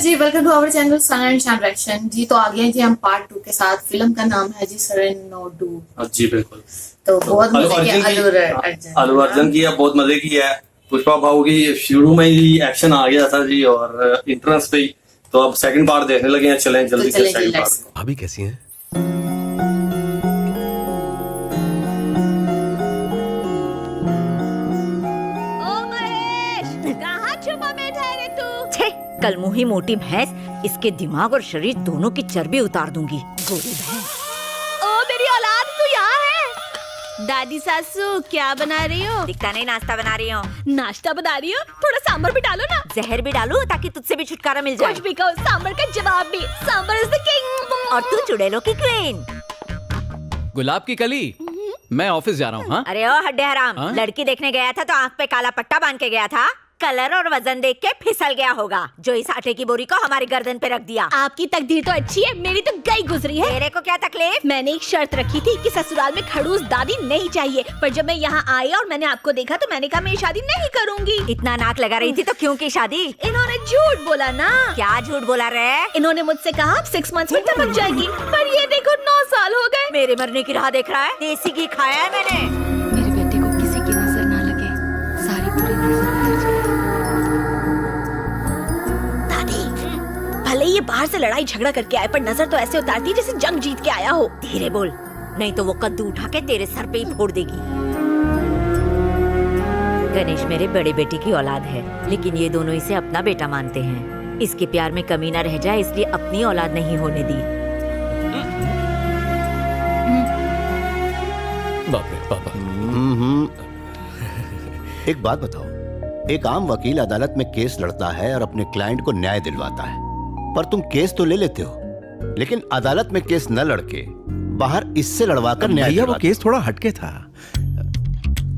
Ji, welcome to our channel sun and Shaam reaction जी। तो आ गए जी हम पार्ट 2 के साथ। फिल्म का नाम है जी सरनोडू। जी बिल्कुल। तो बहुत मजे की अल्लू अर्जुन की है, बहुत मजे की है। पुष्पा भाऊ की शुरू में ही एक्शन आ गया था जी और इंट्रेंस पे ही। तो अब सेकंड पार्ट देखने लगे हैं, चलें जल्दी से सेकंड पार्ट। भाभी कैसी हैं? कल मुही मोटी भैंस, इसके दिमाग और शरीर दोनों की चर्बी उतार दूंगी। गोरी भैंस। ओ मेरी औलाद, तू यहाँ है? दादी सासू क्या बना रही हो? दिखता नहीं, नाश्ता बना रही हूँ। नाश्ता बना रही हो? थोड़ा सांबर भी डालो ना। जहर भी डालूं ताकि तुझसे भी छुटकारा मिल जाए। कुछ भी कहो, सांबर का जवाब भी। Sambar is the king. और तू चुड़ैलों की क्वीन। गुलाब की कली, मैं ऑफिस जा रहा हूँ। हाँ? अरे ओ हड्डे हराम, हाँ? लड़की देखने गया था तो आँख पे काला पट्टा बांध के गया था। कलर और वजन देख के फिसल गया होगा, जो इस आटे की बोरी को हमारी गर्दन पे रख दिया। आपकी तकदीर तो अच्छी है, मेरी तो गई गुजरी है। तेरे को क्या तकलीफ? मैंने एक शर्त रखी थी कि ससुराल में खड़ूस दादी नहीं चाहिए, पर जब मैं यहाँ आई और मैंने आपको देखा तो मैंने कहा मैं शादी नहीं करूँगी। इतना नाक लगा रही थी तो क्यों की शादी? इन्होंने झूठ बोला ना। क्या झूठ बोला रे? इन्होंने मुझसे कहा आप 6 मंथ्स में टपक जाएगी, पर ये देखो 9 साल हो गए। मेरे मरने की राह देख रहा है। देसी घी खाया है मैंने। मेरे बेटे को किसी की नजर ना लगे, सारी पूरी नजर उतर जाए। भले ये बाहर से लड़ाई झगड़ा करके आए, पर नजर तो ऐसे उतारती है जैसे जंग जीत के आया हो। धीरे बोल, नहीं तो वो कद्दू उठा के तेरे सर पे ही फोड़ देगी। गणेश मेरे बड़े बेटे की औलाद है, लेकिन ये दोनों इसे अपना बेटा मानते हैं। इसके प्यार में कमी ना रह जाए, इसलिए अपनी औलाद नहीं होने दी। बाप रे पापा। एक बात बताओ, एक आम वकील अदालत में केस लड़ता है और अपने क्लाइंट को न्याय दिलवाता है, पर तुम केस तो ले लेते हो, लेकिन अदालत में केस न लड़के बाहर इससे लड़वाकर न्याय भैया वो दिलवाते। केस थोड़ा हटके था।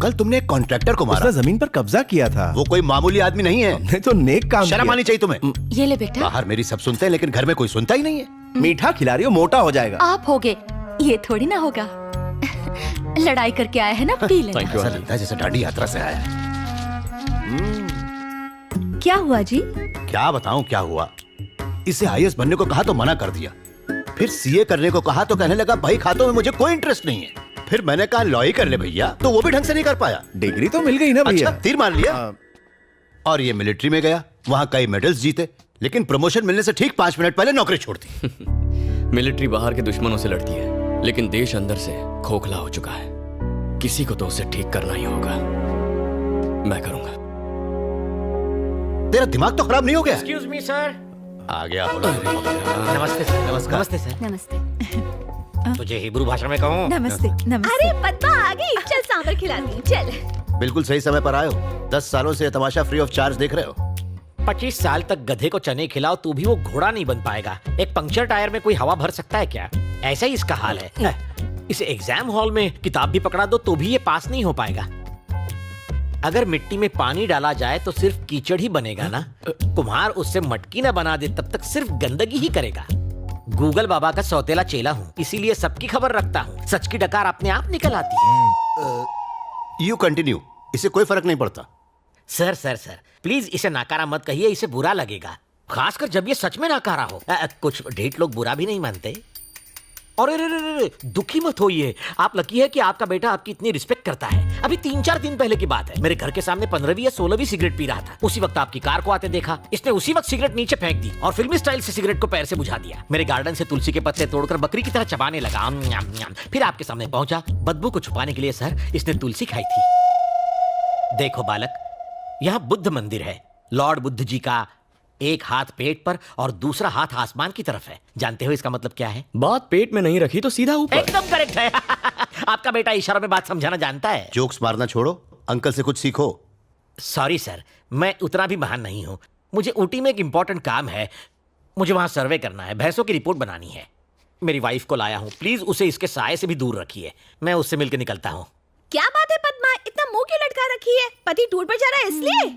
कल तुमने एक कॉन्ट्रैक्टर को मारा, उसने जमीन पर कब्जा किया था। वो कोई मामूली आदमी नहीं है। हमने तो नेक काम शर्म किया। आनी चाहिए तुम्हें। ये ले बेटा, बाहर मेरी सब सुनते हैं, लेकिन घर में कोई सुनता ही नहीं है। मीठा खिला रही हो, मोटा हो जाएगा। आप होगे, ये थोड़ी ना होगा। लड़ाई करके आए हैं ना, पी लेना। ऐसा लगता है जैसे दांडी यात्रा से आया है। क्या हुआ जी? क्या बताऊं क्या हुआ। इसे आईएएस बनने को कहा तो मना कर दिया, फिर सीए करने को कहा तो कहने लगा भाई खातों में मुझे कोई इंटरेस्ट नहीं है। फिर मैंने कहा लॉ ही कर ले भैया, तो वो भी ढंग से नहीं कर पाया। डिग्री तो मिल गई ना भैया। अच्छा, तीर मार लिया। और ये मिलिट्री में गया, वहां कई मेडल्स जीते, लेकिन प्रमोशन मिलने से ठीक 5 मिनट पहले नौकरी छोड़ दी। मिलिट्री बाहर के दुश्मनों से लड़ती है, लेकिन देश अंदर से खोखला हो चुका है। किसी को तो उसे ठीक करना ही होगा। मैं करूंगा। तेरा दिमाग तो खराब नहीं हो गया? Excuse me sir. आ गया। नमस्ते सर। नमस्कार। नमस्ते सर। नमस्ते। तुझे हिब्रू भाषा में कहूँ? नमस्ते। नमस्ते। अरे पद्मा आ गई, चल सांबर खिलाती हूँ, चल। बिल्कुल सही समय पर आए हो। 10 सालों से तमाशा फ्री ऑफ चार्ज देख रहे हो। 25 साल तक गधे को चने खिलाओ तू भी वो घोड़ा नहीं बन पाएगा। एक पंक्चर टायर में कोई हवा भर सकता है क्या? ऐसा ही इसका हाल है। इसे एग्जाम हॉल में किताब भी पकड़ा दो तो भी ये पास नहीं हो पाएगा। अगर मिट्टी में पानी डाला जाए तो सिर्फ कीचड़ ही बनेगा ना। कुम्हार उससे मटकी ना बना दे तब तक सिर्फ गंदगी ही करेगा। गूगल बाबा का सौतेला चेला हूँ, इसीलिए सबकी खबर रखता हूँ। सच की डकार अपने आप निकल आती है। यू कंटिन्यू, इससे कोई फर्क नहीं पड़ता। सर प्लीज इसे नाकारा मत कहिए, इसे बुरा लगेगा, खासकर जब ये सच में नाकारा हो। कुछ ढीठ लोग बुरा भी नहीं मानते। और अरे दुखी मत होइए, आप लकी है कि आपका बेटा आपकी इतनी रिस्पेक्ट करता है। अभी 3-4 दिन पहले की बात है, मेरे घर के सामने 15वीं या 16वीं सिगरेट पी रहा था। उसी वक्त आपकी कार को आते देखा, इसने उसी वक्त सिगरेट नीचे फेंक दी और फिल्मी स्टाइल से सिगरेट को पैर से बुझा दिया। मेरे गार्डन से तुलसी के पत्ते तोड़कर बकरी की तरह चबाने लगा। फिर आपके सामने पहुंचा। बदबू को छुपाने के लिए सर इसने तुलसी खाई थी। देखो बालक, यहाँ बुद्ध मंदिर है। लॉर्ड बुद्ध जी का एक हाथ पेट पर और दूसरा हाथ आसमान की तरफ है। जानते हो इसका मतलब क्या है? बात पेट में नहीं रखी तो सीधा ऊपर। एकदम करेक्ट है। आपका बेटा इशारों में बात समझाना जानता है। जोक्स मारना छोड़ो, अंकल से कुछ सीखो। सॉरी सर, मैं उतना भी महान नहीं हूँ। मुझे ऊटी में एक इंपॉर्टेंट काम है, मुझे वहां सर्वे करना है, भैंसों की रिपोर्ट बनानी है। मेरी वाइफ को लाया हूँ, प्लीज उसे इसके साये से भी दूर रखिए। मैं उससे मिलकर निकलता हूँ। क्या बात है पद्मा, इतना मुंह क्यों लटका रखी है? पति टूर पर जा रहा है इसलिए?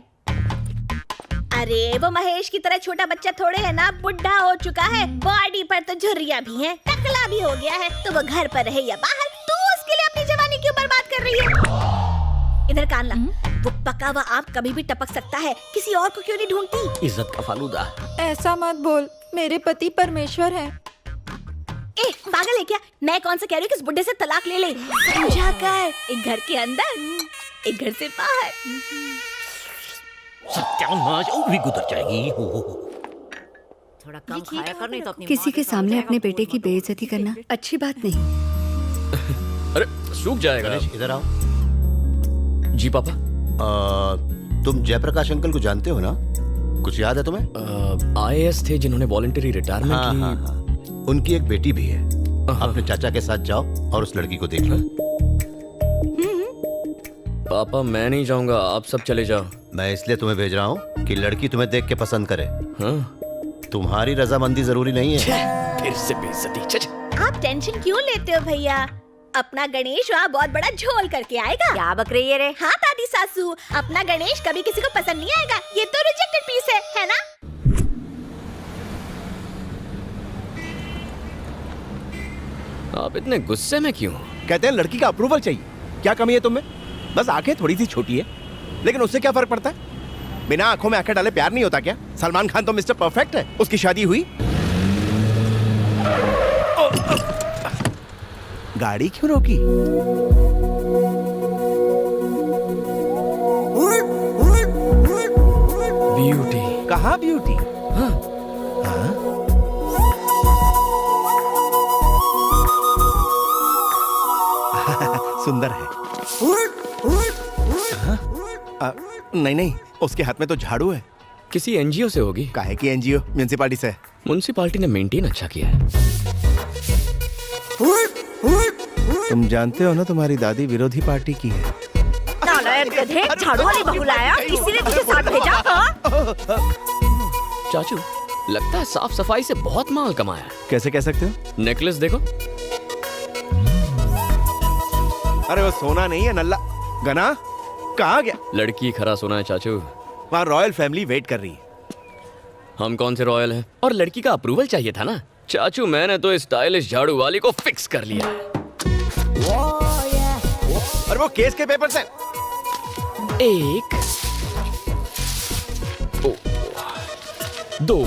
अरे वो महेश की तरह छोटा बच्चा थोड़े है ना, बुढ़ा हो चुका है, बॉडी पर तो झुर्रियां भी हैं, टकला भी हो गया है। तो वो घर पर रहे या बाहर, तू उसके लिए अपनी जवानी क्यों बर्बाद कर रही है? इधर कान ला। वो पका हुआ आम कभी भी टपक सकता है, किसी और को क्यों नहीं ढूंढती? इज्जत का फालूदा। ऐसा मत बोल, मेरे पति परमेश्वर हैं। ए पागल है क्या? मैं कौन सा कह रही हूँ कि इस बुड्ढे से तलाक ले ले। समझा कर, एक घर के अंदर एक घर से बाहर। सत्यानाश, वो भी गुजर जाएगी। थोड़ा कम खाया कर, नहीं तो अपनी किसी के सामने अपने बेटे की बेइज्जती करना अच्छी बात नहीं। अरे सूख जाएगा। गणेश इधर आओ। जी पापा। तुम जयप्रकाश अंकल को जानते हो ना? कुछ याद है तुम्हें? IAS थे जिन्होंने वॉलंटरी रिटायरमेंट हाँ, ली। हाँ, हाँ। उनकी एक बेटी भी है। अपने चाचा के साथ जाओ और उस लड़की को देख लो। पापा मैं नहीं जाऊंगा, आप सब चले जाओ। मैं इसलिए तुम्हें भेज रहा हूँ कि लड़की तुम्हें देख के पसंद करे। हाँ? तुम्हारी रजामंदी जरूरी नहीं है। फिर से बेइज्जती। आप टेंशन क्यों लेते हो भैया? अपना गणेश वहाँ बहुत बड़ा झोल करके आएगा। क्या बक रही है रे? हाँ दादी सासू, अपना गणेश कभी किसी को पसंद नहीं आएगा। ये तो रिजेक्टेड पीस है ना? आप इतने गुस्से में क्यों? कहते हैं लड़की का अप्रूवल चाहिए। क्या कमी है तुम्हें? बस आंखें थोड़ी सी छोटी है, लेकिन उससे क्या फर्क पड़ता है? बिना आंखों में आंखें डाले प्यार नहीं होता क्या? सलमान खान तो मिस्टर परफेक्ट है। उसकी शादी हुई। गाड़ी क्यों रोकी? ब्यूटी। कहाँ ब्यूटी? हाँ। हाँ? सुंदर है। हाँ? नहीं नहीं, उसके हाथ में तो झाड़ू है। किसी NGO से होगी। काहे की NGO? म्युनिसिपालिटी से। म्युनिसिपालिटी ने मेंटेन अच्छा किया है। तुम जानते हो ना तुम्हारी दादी विरोधी पार्टी की है। नालायक गधे, झाड़ू वाली बहू लाया, इसीलिए तुझे साथ भेजा। हाँ? चाचू लगता है साफ सफाई से बहुत माल कमाया है। कैसे कह सकते हो? नेकलेस देखो। अरे वो सोना नहीं है नल्ला। गना कहाँ गया? लड़की खरा सोना है चाचू। वहाँ रॉयल फैमिली वेट कर रही है। हम कौन से रॉयल हैं? और लड़की का अप्रूवल चाहिए था ना चाचू। मैंने तो स्टाइलिश झाड़ू वाली को फिक्स कर लिया है। और वो केस के पेपर से। एक, दो,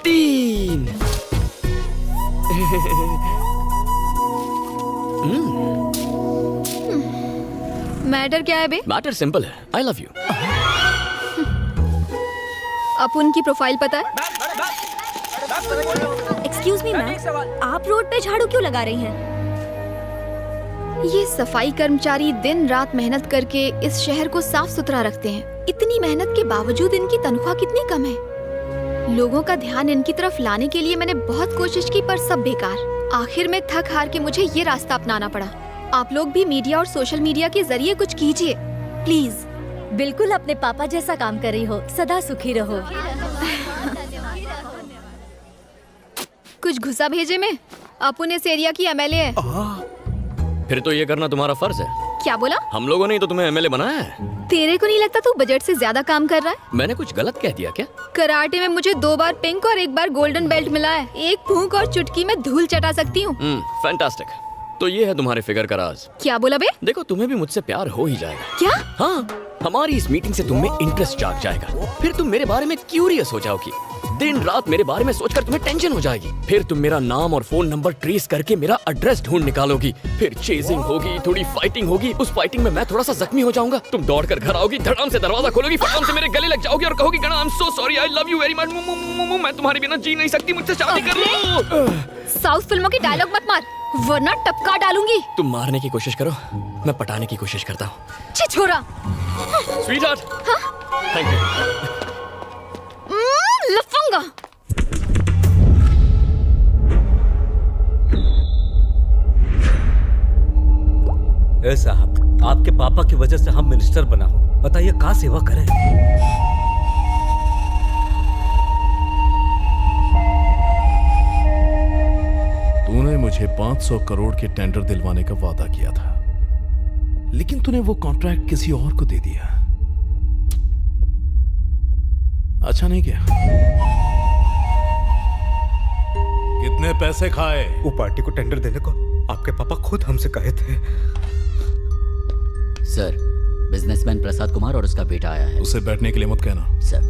तीन। मैटर क्या है बे? मैटर सिंपल है। I love you. अपुन की प्रोफाइल पता है? एक्सक्यूज मी मैम, आप रोड पे झाड़ू क्यों लगा रही हैं? ये सफाई कर्मचारी दिन रात मेहनत करके इस शहर को साफ सुथरा रखते हैं। इतनी मेहनत के बावजूद इनकी तनख्वाह कितनी कम है। लोगों का ध्यान इनकी तरफ लाने के लिए मैंने बहुत कोशिश की, पर सब बेकार। आखिर में थक हार के मुझे ये रास्ता अपनाना पड़ा। आप लोग भी मीडिया और सोशल मीडिया के जरिए कुछ कीजिए प्लीज। बिल्कुल अपने पापा जैसा काम कर रही हो। सदा सुखी रहो। कुछ घुसा भेजे में। अपुन इस एरिया की MLA है। फिर तो ये करना तुम्हारा फर्ज है। क्या बोला? हम लोगों ने ही तो तुम्हें MLA बनाया है। तेरे को नहीं लगता तू बजट से ज्यादा काम कर रहा है? मैंने कुछ गलत कह दिया क्या? कराटे में मुझे 2 बार पिंक और 1 बार गोल्डन बेल्ट मिला है। एक फूंक और चुटकी में धूल चटा सकती हूँ। फैंटास्टिक। तो ये है तुम्हारे फिगर का राज। क्या बोला बे? देखो तुम्हें भी मुझसे प्यार हो ही जाएगा। क्या? हाँ, हमारी इस मीटिंग से तुम में इंटरेस्ट जाग जाएगा। फिर तुम मेरे बारे में क्यूरियस हो जाओगी। दिन रात मेरे बारे में सोचकर तुम्हें टेंशन हो जाएगी। फिर तुम मेरा नाम और फोन नंबर ट्रेस करके मेरा एड्रेस ढूंढ निकालोगी। फिर चेजिंग होगी, थोड़ी फाइटिंग होगी। उस फाइटिंग में मैं थोड़ा सा जख्मी हो जाऊंगा। तुम दौड़कर घर आओगी, धड़ाम से दरवाजा खोलोगी, फटाम से मेरे गले लग जाओगी और कहोगी गणा I am so sorry, I love you very much, मैं तुम्हारे बिना जी नहीं सकती, मुझसे शादी कर लो। साउथ फिल्मों की डायलॉग मत मार, वरना टपका डालूंगी। तुम मारने की कोशिश करो, मैं पटाने की कोशिश करता हूँ। छिछोरा। Sweetheart, thank you. लफंगा। ए साहब, आपके पापा की वजह से हम मिनिस्टर बना हो, बताइए कहाँ सेवा करें। तूने मुझे 500 करोड़ के टेंडर दिलवाने का वादा किया था, लेकिन तूने वो कॉन्ट्रैक्ट किसी और को दे दिया। अच्छा नहीं किया? कितने पैसे खाए? वो पार्टी को टेंडर देने को आपके पापा खुद हमसे कहे थे। सर, बिजनेसमैन प्रसाद कुमार और उसका बेटा आया है। उसे बैठने के लिए मत कहना। सर।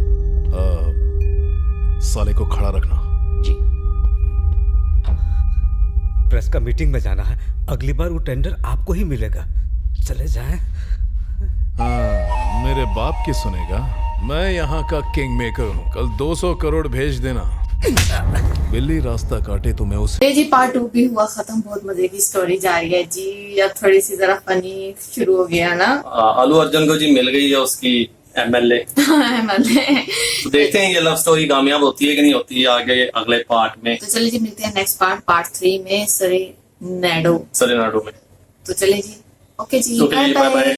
साले को खड़ा रखना। जी। प्रेस का मीटिंग में जाना है, अगली बार वो टेंडर आपको ही मिलेगा। चले जाएं। हाँ, मेरे बाप की सुनेगा। मैं यहाँ का किंग मेकर हूँ। कल 200 करोड़ भेज देना। बिल्ली रास्ता काटे तो मैं उसे। ये जी पार्ट 2 भी हुआ खत्म। बहुत मजे की स्टोरी जा रही है जी। अब थोड़ी सी जरा फनी शुरू हो गया ना। अल्लू अर्जुन को जी मिल गई है उसकी एमएलए। तो देखते हैं ये लव स्टोरी कामयाब होती है कि नहीं होती है आगे अगले पार्ट में। तो चलिए जी मिलते हैं नेक्स्ट पार्ट 3 में सरेनाडो में। तो चलिए जी, ओके जी, बाय बाय।